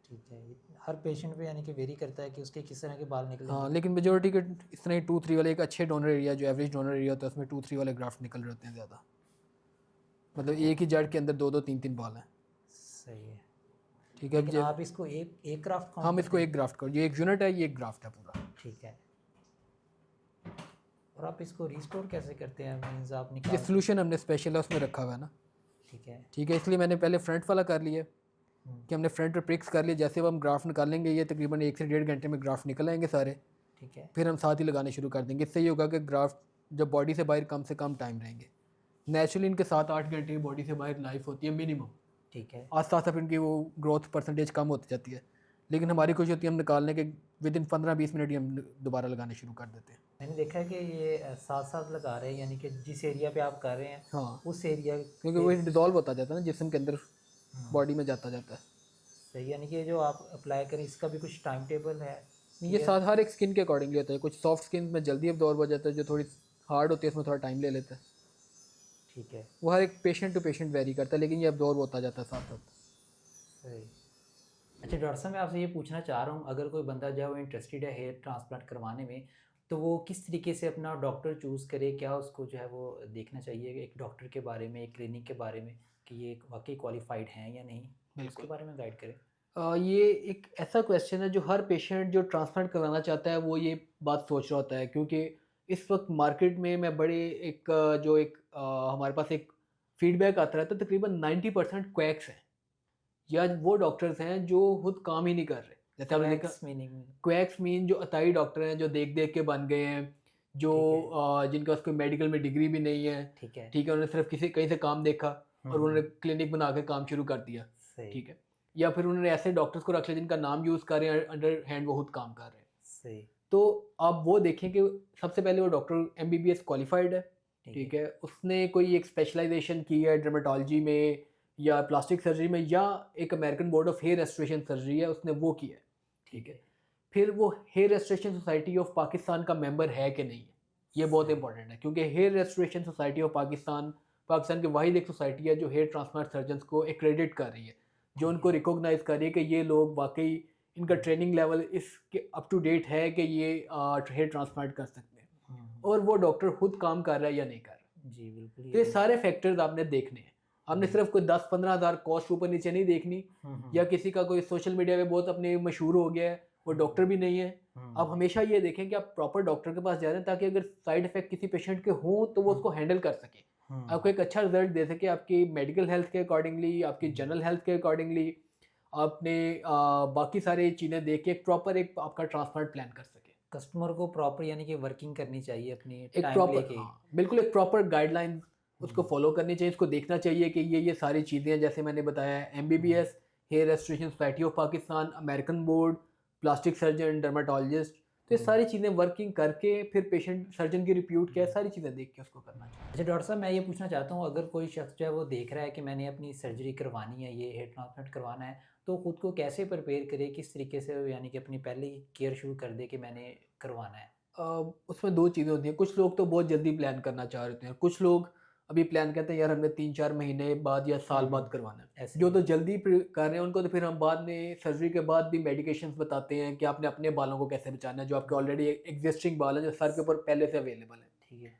ठीक है। हर पेशेंट पे यानी कि वेरी करता है कि उसके किस तरह के बाल निकलेंगे। हाँ, लेकिन मेजोरिटी के इस तरह ही 2-3 वाले, एक अच्छे डोनर एरिया जो एवरेज डोनर एरिया होता है उसमें 2-3 वाले ग्राफ्ट निकल रहे होते हैं ज़्यादा। मतलब एक ही जड़ के अंदर 2-2 3-3 बाल हैं। सही है। ठीक है। लेकिन आप इसको एक ग्राफ्ट काउंट हम इसको एक ग्राफ्ट कर, ये एक यूनिट है, ये एक ग्राफ्ट है पूरा। ठीक है। और आप इसको रिस्टोर कैसे करते हैं, मीन्स आप ये निकाल? सोल्यूशन हमने स्पेशल है उसमें रखा हुआ है ना। ठीक है। ठीक है, इसलिए मैंने पहले फ्रंट वाला कर लिया कि हमने फ्रंट पे प्रिक्स कर लिए। जैसे अब हम ग्राफ निकालेंगे, ये तकरीबन 1 से 1.5 घंटे में ग्राफ निकल आएंगे सारे। ठीक है। फिर हम साथ ही लगाने शुरू कर देंगे। इससे ये होगा कि ग्राफ जब बॉडी से बाहर कम से कम टाइम रहेंगे। नेचुरली इनके 7-8 घंटे की बॉडी से बाहर लाइफ होती है मिनिमम। ठीक है। आस्ता आस्ता फिर इनकी वो ग्रोथ परसेंटेज कम होती जाती है, लेकिन हमारी कोशिश होती है हम निकालने के विद इन 15-20 मिनट ही हम दोबारा लगाने शुरू कर देते हैं। मैंने देखा है कि ये साथ साथ लगा रहे हैं, यानी कि जिस एरिया पे आप कर रहे हैं हाँ, उस एरिया क्योंकि पे। वो डिज़ोल्व होता जाता है ना जिस्म के अंदर, हाँ, बॉडी में जाता जाता है। सही, यानी कि जो आप अप्लाई करें इसका भी कुछ टाइम टेबल है? ये क्लियर। साथ हर एक स्किन के अकॉर्डिंगली होता है, कुछ सॉफ्ट स्किन में जल्दी अब्जॉर्ब हो जाता है, जो थोड़ी हार्ड होती है उसमें थोड़ा टाइम ले लेता है। ठीक है। वो हर एक पेशेंट टू पेशेंट वेरी करता है, लेकिन ये अब्जॉर्ब होता जाता है साथ साथ। सही। अच्छा डॉक्टर साहब, मैं आपसे ये पूछना चाह रहा हूँ, अगर कोई बंदा जो है वो इंटरेस्टेड है हेयर ट्रांसप्लांट करवाने में, तो वो किस तरीके से अपना डॉक्टर चूज़ करे? क्या उसको जो है वो देखना चाहिए एक डॉक्टर के बारे में, एक क्लिनिक के बारे में, कि ये वाकई क्वालिफाइड हैं या नहीं? तो उसके बिल्कुल। बारे में गाइड करें। ये एक ऐसा क्वेश्चन है जो हर पेशेंट जो ट्रांसप्लांट करवाना चाहता है वो ये बात सोच रहा होता है, क्योंकि इस वक्त मार्केट में मैं बड़े एक जो एक हमारे पास एक फीडबैक आता रहता है, तकरीबन 90% क्वैक्स हैं, या वो डॉक्टर्स हैं जो खुद काम ही नहीं कर रहे। जैसे आपने देखा, करेक्ट मीनिंग। क्वैक्स मीन जो अताई डॉक्टर हैं जो देख देख के बन गए हैं, जो ठीक है। जिनके पास कोई मेडिकल में डिग्री भी नहीं है। ठीक है। ठीक है, उन्होंने सिर्फ किसी कहीं से काम देखा और उन्होंने हम्म। क्लिनिक बना के काम शुरू कर दिया। सही। ठीक है, या फिर उन्होंने ऐसे डॉक्टर्स को रख लिया जिनका नाम यूज़ कर रहे हैं, अंडर हैंड वो खुद काम कर रहे हैं। सही। तो आप वो देखें कि सबसे पहले वो डॉक्टर एमबीबीएस क्वालिफाइड है। ठीक ठीक है। है, उसने कोई एक स्पेशलाइजेशन की है डर्मेटोलॉजी में या प्लास्टिक सर्जरी में, या एक American board of hair restoration surgery है उसने वो की है। ठीक ठीक है, है। फिर वो hair restoration society of Pakistan का मेंबर है कि नहीं है, ये बहुत सही। इंपॉर्टेंट है, क्योंकि hair restoration society of Pakistan Pakistan की वाहिद एक सोसाइटी है जो हेयर ट्रांसप्लांट सर्जन्स को एक्रेडिट कर रही है, जो ठीक उनको है। रिकॉग्नाइज कर रही है कि ये लोग वाकई इनका ट्रेनिंग लेवल इसके अप टू डेट है कि ये हेयर ट्रांसप्लांट कर सकते हैं, और वो डॉक्टर खुद काम कर रहा है या नहीं कर रहा। जी बिल्कुल, तो ये ये। सारे फैक्टर्स आपने देखने हैं। आपने सिर्फ कोई 10-15 हज़ार कॉस्ट ऊपर नीचे नहीं देखनी, या किसी का कोई सोशल मीडिया पे बहुत अपने मशहूर हो गया है, वो डॉक्टर भी नहीं है। आप हमेशा ये देखें कि आप प्रॉपर डॉक्टर के पास जा रहे हैं, ताकि अगर साइड इफेक्ट किसी पेशेंट के हों तो वो उसको हैंडल कर सके, आपको एक अच्छा रिजल्ट दे सके आपकी मेडिकल हेल्थ के अकॉर्डिंगली, आपकी जनरल हेल्थ के अकॉर्डिंगली। आपने बाकी सारी चीज़ें देख के एक प्रॉपर एक आपका ट्रांसप्लांट प्लान कर सके। कस्टमर को प्रॉपर यानी कि वर्किंग करनी चाहिए अपनी एक टाइम प्रॉपर, लेके। हाँ बिल्कुल, एक प्रॉपर गाइडलाइन उसको फॉलो करनी चाहिए, उसको देखना चाहिए कि ये सारी चीज़ें हैं जैसे मैंने बताया, MBBS, hair restoration society of Pakistan, American board, plastic surgeon, dermatologist, तो ये सारी चीज़ें वर्किंग करके फिर पेशेंट सर्जन की रिप्यूट क्या है, सारी चीज़ें देख के उसको करना चाहिए। अच्छा डॉक्टर साहब, मैं ये पूछना चाहता हूँ, अगर कोई शख्स जो है वो देख रहा है कि मैंने अपनी सर्जरी करवानी है, ये हेयर ट्रांसप्लांट करवाना है, तो खुद को कैसे प्रिपेयर करे, किस तरीके से यानी कि अपनी पहले ही केयर शुरू कर दे कि मैंने करवाना है? उसमें 2 चीज़ें होती हैं, कुछ लोग तो बहुत जल्दी प्लान करना चाह रहे होते हैं, कुछ लोग अभी प्लान करते हैं यार हमने 3-4 महीने बाद या साल बाद करवाना है। ऐसे जो ही। तो जल्दी कर रहे हैं उनको तो फिर हम बाद में सर्जरी के बाद भी मेडिकेशंस बताते हैं कि आपने अपने बालों को कैसे बचाना है, जो आपके ऑलरेडी एग्जिस्टिंग बाल हैं, जो सर के ऊपर पहले से अवेलेबल हैं। ठीक है।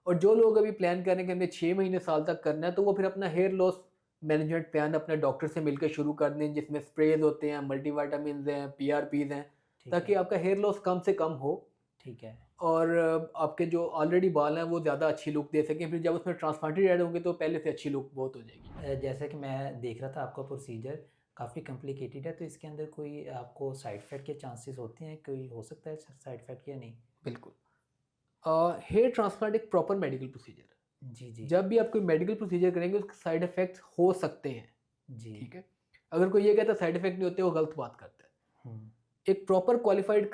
और जो लोग अभी प्लान कर रहे हैं कि हमें 6 महीने साल तक करना है, तो वो फिर अपना हेयर लॉस मैनेजमेंट प्लान अपने डॉक्टर से मिलकर शुरू कर दें, जिसमें स्प्रेज होते हैं, मल्टीविटामिन्स हैं, पीआरपीज़ हैं, ठीक ताकि है। आपका हेयर लॉस कम से कम हो, ठीक है। और आपके जो ऑलरेडी बाल हैं वो ज़्यादा अच्छी लुक दे सकें। फिर जब उसमें ट्रांसप्लांटेड ऐड होंगे तो पहले से अच्छी लुक बहुत हो जाएगी। जैसा कि मैं देख रहा था आपका प्रोसीजर काफ़ी कॉम्प्लिकेटेड है, तो इसके अंदर कोई आपको साइड इफ़ेक्ट के चांसेस होते हैं? कोई हो सकता है साइड इफ़ेक्ट या नहीं? बिल्कुल। हेयर ट्रांसप्लांट एक प्रॉपर मेडिकल प्रोसीजर है। जी, जी। जब भी आप कोई मेडिकल प्रोसीजर करेंगे उसके साइड इफ़ेक्ट्स हो सकते हैं। जी। ठीक है? अगर कोई ये कहता है साइड इफ़ेक्ट नहीं होते, वो गलत बात करता है। हुँ। एक प्रॉपर क्वालिफाइड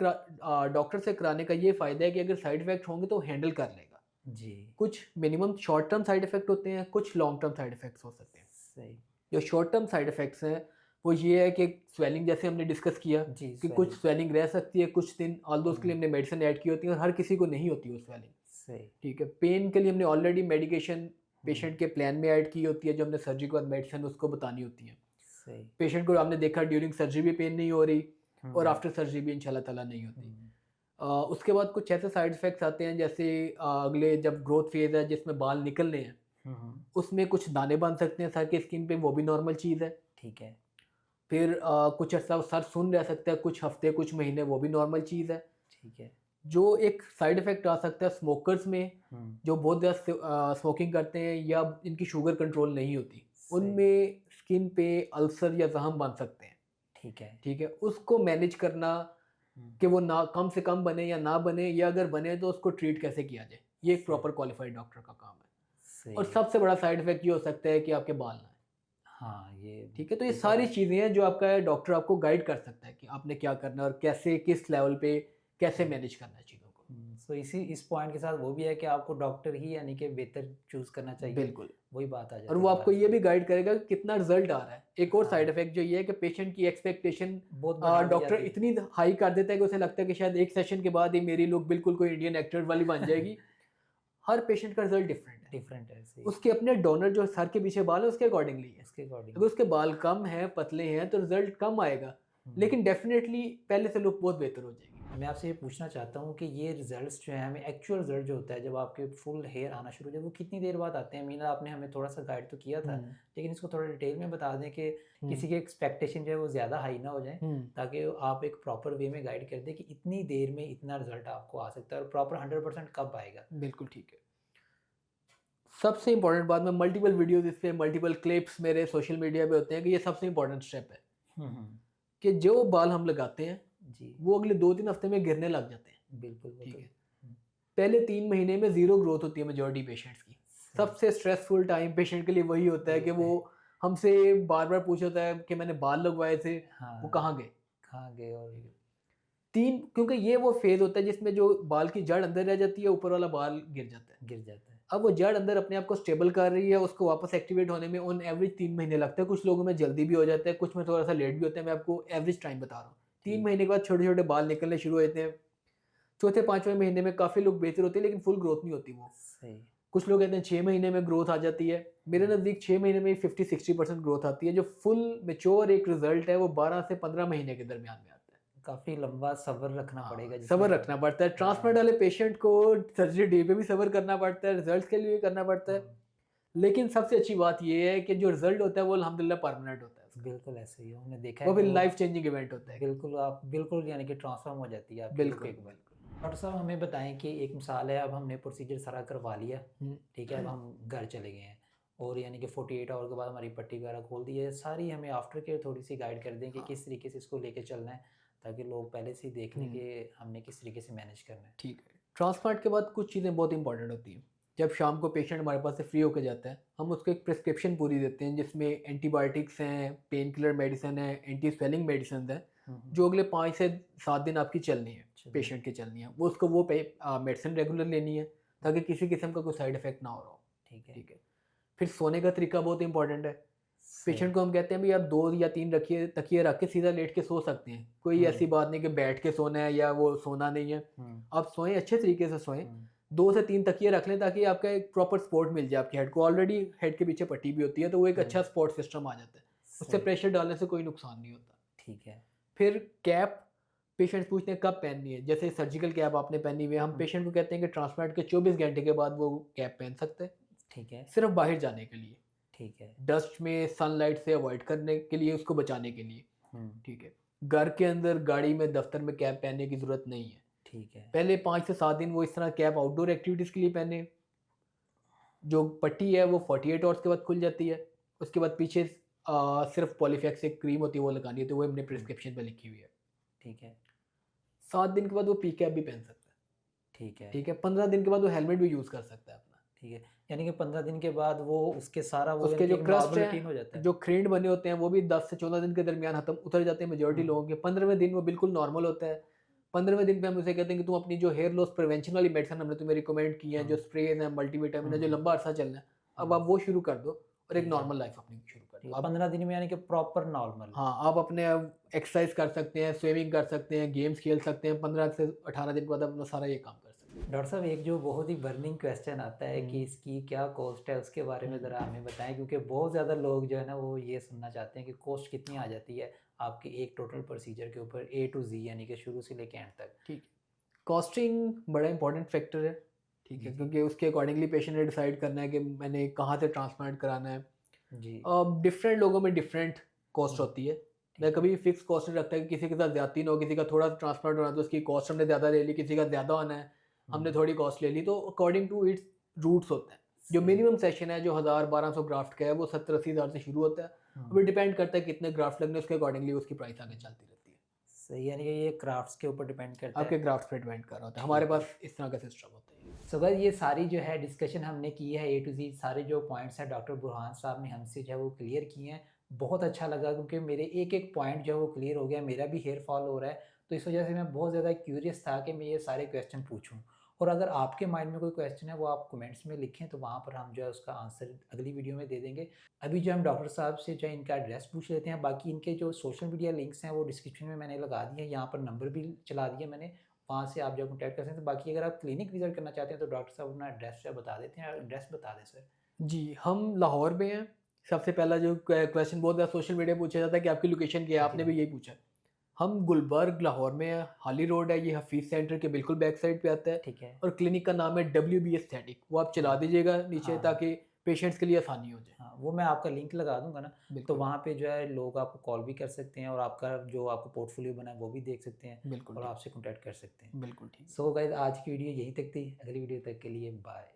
डॉक्टर से कराने का ये फ़ायदा है कि अगर साइड इफ़ेक्ट होंगे तो हैंडल कर लेगा। जी। कुछ minimum short term side effect होते हैं, कुछ लॉन्ग टर्म साइड इफ़ेक्ट्स हो सकते हैं। सही। जो शॉर्ट टर्म साइड इफ़ेक्ट्स हैं, वो ये है कि स्वेलिंग, जैसे हमने डिस्कस किया जी, कि कुछ स्वेलिंग रह सकती है कुछ दिन, ऑल्दो उसके लिए हुँ। हमने मेडिसिन ऐड की होती है, और हर किसी को नहीं होती वो स्वेलिंग। सही। ठीक है, पेन के लिए हमने ऑलरेडी मेडिकेशन हुँ। पेशेंट के प्लान में ऐड की होती है, जो हमने सर्जरी के बाद मेडिसिन उसको बतानी होती है। सही। पेशेंट को हमने देखा ड्यूरिंग सर्जरी भी पेन नहीं हो रही, और हुँ। आफ्टर सर्जरी भी इंशाल्लाह ताला नहीं होती। हुँ। उसके बाद कुछ ऐसे साइड इफ़ेक्ट्स आते हैं, जैसे अगले जब ग्रोथ फेज़ है जिसमें बाल निकलने हैं, हुँ, हुँ। उसमें कुछ दाने बन सकते हैं सर की स्किन पे, वो भी नॉर्मल चीज़ है। ठीक है। फिर कुछ अर्सा सर सुन्न रह सकता है, कुछ हफ्ते कुछ महीने, वो भी नॉर्मल चीज़ है। ठीक है। जो एक साइड इफ़ेक्ट आ सकता है स्मोकर्स में, हुँ। जो बहुत ज़्यादा स्मोकिंग करते हैं या इनकी शुगर कंट्रोल नहीं होती, सही। उनमें स्किन पे अल्सर या ज़ख्म बन सकते हैं। ठीक है। ठीक है, उसको मैनेज करना हुँ। कि वो ना कम से कम बने या ना बने, या अगर बने तो उसको ट्रीट कैसे किया जाए, ये एक सही। प्रॉपर क्वालिफाइड डॉक्टर का काम है। और सही है। सबसे बड़ा साइड इफ़ेक्ट ये हो सकता है कि आपके बाल ना आए। हाँ ये ठीक है, तो ये बिल्कुल सारी चीज़ें हैं जो आपका डॉक्टर आपको गाइड कर सकता है कि आपने क्या करना है और कैसे किस लेवल पे कैसे मैनेज करना है चीज़ों को। सो इस पॉइंट के साथ वो भी है कि आपको डॉक्टर ही यानी कि बेहतर चूज़ करना चाहिए। बिल्कुल। वही बात आ और जाती वो है आपको दोबारा ये से। भी गाइड करेगा कि कितना रिजल्ट आ रहा है। एक और साइड हाँ, इफेक्ट जो ये है कि पेशेंट की एक्सपेक्टेशन बहुत बढ़ा दी डॉक्टर जाती है। इतनी हाई कर देता है कि उसे लगता है कि शायद एक सेशन के बाद ही मेरी लुक बिल्कुल कोई इंडियन एक्टर वाली बन जाएगी। हर पेशेंट का रिजल्ट डिफरेंट है। डिफरेंट है सही। उसके अपने डोनर जो सर के पीछे बाल है उसके अकॉर्डिंगली है। उसके अगर अकॉर्डिंग। उसके बाल कम हैं, पतले हैं, तो रिजल्ट कम आएगा, लेकिन डेफिनेटली पहले से लुक बहुत बेहतर हो जाएगी। मैं आपसे ये पूछना चाहता हूँ कि ये रिजल्ट्स जो है हमें एक्चुअल रिजल्ट जो होता है जब आपके फुल हेयर आना शुरू हो जाए वो कितनी देर बाद आते हैं? मीना आपने हमें थोड़ा सा गाइड तो किया था, हम्म, लेकिन इसको थोड़ा डिटेल में बता दें कि हम्म, किसी की एक्सपेक्टेशन जो है वो ज़्यादा हाई ना हो जाए, हम्म, ताकि आप एक प्रॉपर वे में गाइड कर दें कि इतनी देर में इतना रिजल्ट आपको आ सकता है और प्रॉपर 100% कब आएगा। बिल्कुल ठीक है। सबसे इंपॉर्टेंट बात, मैं मल्टीपल वीडियोस इस पे मल्टीपल क्लिप्स मेरे सोशल मीडिया पे होते हैं कि ये सबसे इंपॉर्टेंट स्टेप है हम्म। कि जो बाल हम लगाते हैं जी वो अगले 2-3 हफ्ते में गिरने लग जाते हैं। बिल्कुल वो ठीक तो है, हम्म, पहले 3 महीने में जीरो ग्रोथ होती है मेजोरिटी पेशेंट्स की। सही सबसे स्ट्रेसफुल टाइम पेशेंट के लिए वही होता है वही कि होता वो है। हमसे बार बार पूछ होता है कि मैंने बाल लगवाए थे, वो हाँ कहाँ गए। कहाँ गए और ठीक है, तीन, क्योंकि ये वो फेज होता है जिसमें जो बाल की जड़ अंदर रह जाती है, ऊपर वाला बाल गिर जाता है। गिर जाता है। अब वो जड़ अंदर अपने आप को स्टेबल कर रही है, उसको वापस एक्टिवेट होने में ऑन एवरेज 3 महीने लगता है। कुछ लोगों में जल्दी भी हो जाता है, कुछ में थोड़ा सा लेट भी होता है। मैं आपको एवरेज टाइम बता रहा हूँ। तीन ठीक महीने के बाद छोटे छोटे बाल निकलने शुरू हो जाते हैं। चौथे पांचवें महीने में काफी लोग बेहतर होते हैं, लेकिन फुल ग्रोथ नहीं होती वो। सही। कुछ लोग कहते हैं 6 महीने में ग्रोथ आ जाती है। मेरे नज़दीक 6 महीने में 50-60% ग्रोथ आती है। जो फुल मेच्योर एक रिजल्ट है वो 12 से 15 महीने के दरमियान में आता है। काफ़ी लंबा सब्र रखना हाँ, पड़ेगा जिसमें सब्र रखना पड़ता है। ट्रांसप्लांट हाँ वाले पेशेंट को सर्जरी डे पे भी सब्र करना पड़ता है, रिजल्ट के लिए भी करना पड़ता है। लेकिन सबसे अच्छी बात ये है कि जो रिजल्ट होता है वो अल्हम्दुलिल्लाह परमानेंट होता है उसका। बिल्कुल ऐसे ही है। हमने देखा वो है कि भी वो लाइफ चेंजिंग इवेंट होता है। बिल्कुल आप बिल्कुल यानी कि ट्रांसफॉर्म हो जाती है आपकी लुक बिल्कुल एक बार। बिल्कुल। डॉक्टर साहब हमें बताएं कि एक मिसाल है, अब हमने प्रोसीजर सारा करवा लिया, हम्म, ठीक है, अब हम घर चले गए हैं और यानी कि 48 आवर के बाद हमारी पट्टी वगैरह खोल दी है सारी, हमें आफ्टर केयर थोड़ी सी गाइड कर दें कि हाँ, किस तरीके से इसको लेके चलना है, ताकि लोग पहले से ही देख लें हम्म, कि हमने किस तरीके से मैनेज करना है। ठीक है। ट्रांसप्लांट के बाद कुछ चीज़ें बहुत इंपॉर्टेंट होती हैं। जब शाम को पेशेंट हमारे पास से फ्री होकर जाता है, हम उसको एक प्रिस्क्रिप्शन पूरी देते हैं जिसमें एंटीबायोटिक्स हैं, पेन किलर मेडिसिन है, एंटी स्वेलिंग मेडिसिन है, हम्म। जो अगले 5 से 7 दिन आपकी चलनी है। चलिए। पेशेंट की चलनी है, वो उसको वो मेडिसिन रेगुलर लेनी है ताकि किसी किस्म का कोई साइड इफेक्ट ना हो रहा हो। ठीक है। ठीक है, फिर सोने का तरीका बहुत इंपॉर्टेंट है। सही। पेशेंट को हम कहते हैं भाई आप 2 या 3 रखिए, तकिए रख के सीधा लेट के सो सकते हैं। कोई हम्म। ऐसी बात नहीं कि बैठ के सोना है या वो सोना नहीं है। हम्म। आप सोएं, अच्छे तरीके से सोएं। हम्म। 2 से 3 तकिए रख लें ताकि आपका एक प्रॉपर सपोर्ट मिल जाए आपके हेड को। ऑलरेडी हेड के पीछे पट्टी भी होती है, तो वो एक अच्छा सपोर्ट सिस्टम आ जाता है। उससे सही। प्रेशर डालने से कोई नुकसान नहीं होता। ठीक है। फिर कैप, पेशेंट्स पूछते हैं कब पहननी है। जैसे सर्जिकल कैप आपने पहनी हुई है, हम हम्म। पेशेंट को कहते हैं कि ट्रांसप्लांट के 24 घंटे के बाद वो कैप पहन सकते हैं, ठीक है। सिर्फ बाहर जाने के लिए, ठीक है। डस्ट में सनलाइट से अवॉइड करने के लिए, उसको बचाने के लिए। हम्म। ठीक है, घर के अंदर, गाड़ी में, दफ्तर में कैप पहनने की ज़रूरत नहीं है। ठीक है। पहले 5 से 7 दिन वो इस तरह कैप आउटडोर एक्टिविटीज़ के लिए पहने। जो पट्टी है वो 48 आवर्स के बाद खुल जाती है। उसके बाद पीछे सिर्फ पॉलीफैक्स एक क्रीम होती है वो लगानी होती है, वो हमने प्रिस्क्रिप्शन पे लिखी हुई है। ठीक है। 7 दिन के बाद वो पी कैप भी पहन सकता है। ठीक है। ठीक है, 15 दिन के बाद वो हेलमेट भी यूज़ कर सकता है अपना। ठीक है। यानी कि 15 दिन के बाद वो उसके सारा वो यानी उसके कि जो एक क्रस्ट नॉर्मल है, रूटीन हो जाता है। जो खरींड बने होते हैं, वो भी 10 से 14 दिन के दरमियान खत्म उतर जाते हैं मेजोरिटी हम्म। लोगों के। 15वें दिन वो बिल्कुल नॉर्मल होता है। 15वें दिन पे हम उसे कहते हैं कि तुम अपनी जो हेयर लॉस प्रिवेंशन वाली मेडिसिन हमने तुम्हें रिकमेंड की है, जो हम्म। स्प्रेज हैं, मल्टीविटामिन है, जो हम्म। लंबा अरसा चलना है, अब हम्म। आप वो शुरू कर दो और एक ठीक है। नॉर्मल लाइफ अपनी शुरू कर ठीक दो। है, अब 15 दिन में यानी कि प्रॉपर नॉर्मल। हाँ, आप अपने एक्सरसाइज कर सकते हैं, स्विमिंग कर सकते हैं, गेम्स खेल सकते हैं। 15 से 18 दिन के बाद अपना सारा ये काम कर सकते हैं। डॉक्टर साहब एक जो बहुत ही बर्निंग क्वेश्चन आता है कि हम्म, इसकी क्या कॉस्ट है, उसके बारे में हम्म, ज़रा हमें बताएं, क्योंकि बहुत ज़्यादा लोग जो है ना वो ये सुनना चाहते हैं कि कॉस्ट कितनी आ जाती है आपके एक टोटल प्रोसीजर के ऊपर A to Z, यानी कि शुरू से लेके एंड तक। ठीक है। कॉस्टिंग बड़ा इंपॉर्टेंट फैक्टर है। ठीक जी है, जी। क्योंकि उसके अकॉर्डिंगली पेशेंट ने डिसाइड करना है कि मैंने कहाँ से ट्रांसप्लांट कराना है। जी। डिफरेंट लोगों में डिफरेंट कॉस्ट हम्म। होती है। मैं ठीक है। कभी फिक्स कॉस्ट नहीं रखता कि किसी के साथ ज़्यादती ना हो। किसी का थोड़ा ट्रांसप्लांट होना है तो उसकी कॉस्ट हमने ज़्यादा ले ली, किसी का ज़्यादा होना है हमने हम्म। थोड़ी कॉस्ट ले ली। तो अकॉर्डिंग टू इट्स रूट्स होता है। जो सही। मिनिमम सेशन है जो 1000-1200 ग्राफ्ट का है वो 70-80 हज़ार से शुरू होता है। हम्म। अभी डिपेंड करता है कितने ग्राफ्ट लगने, उसके अकॉर्डिंगली उसकी प्राइस आगे चलती रहती है। सही, यानी कि ये क्राफ्ट्स के ऊपर डिपेंड करता आपके है। ग्राफ्ट पे डिपेंड कर रहा होता है। हमारे ठीक है। पास इस तरह का सिस्टम होता है। सो गाइस ये सारी जो है डिस्कशन हमने की है A to Z, सारे जो पॉइंट्स हैं डॉक्टर बुरहान साहब ने हमसे जो है वो क्लियर किए हैं। बहुत अच्छा लगा क्योंकि मेरे एक-एक पॉइंट जो है वो क्लियर हो गया, मेरा भी हेयर फॉल हो रहा है, तो इस वजह से मैं बहुत ज़्यादा क्यूरियस था कि मैं ये सारे क्वेश्चन पूछूँ। और अगर आपके माइंड में कोई क्वेश्चन है वो आप कमेंट्स में लिखें, तो वहाँ पर हम जो है उसका आंसर अगली वीडियो में दे देंगे। अभी जो हम डॉक्टर साहब से जो है इनका एड्रेस पूछ लेते हैं, बाकी इनके जो सोशल मीडिया लिंक्स हैं वो डिस्क्रिप्शन में मैंने लगा दिए हैं, यहाँ पर नंबर भी चला दिया मैंने, वहाँ से आप जो कॉन्टैक्ट कर सकते हैं। बाकी अगर आप क्लिनिक विज़िट करना चाहते हैं तो डॉक्टर साहब अपना एड्रेस जो है बता देते हैं, एड्रेस बता दें सर। जी, हम लाहौर में हैं। सबसे पहला जो क्वेश्चन बहुत ज़्यादा सोशल मीडिया पे पूछा जाता है कि आपकी लोकेशन क्या है? जी, आपने जी। भी यही पूछा है। हम गुलबर्ग लाहौर में हैं, हाली रोड है, ये हफीज़ सेंटर के बिल्कुल बैक साइड पे आता है ठीक है। और क्लिनिक का नाम है WB एस्थेटिक। वो आप चला हाँ, दीजिएगा नीचे हाँ, ताकि पेशेंट्स के लिए आसानी हो जाए। हाँ, वो मैं आपका लिंक लगा दूँगा ना, तो बिल्कुल, वहाँ पे जो है लोग आपको कॉल भी कर सकते हैं और आपका जो आपका पोर्टफोलियो बना है वो भी देख सकते हैं बिल्कुल और ठीक, आपसे कॉन्टैक्ट कर सकते हैं। बिल्कुल ठीक। सो गाइस आज की वीडियो यहीं तक थी, अगली वीडियो तक के लिए बाय।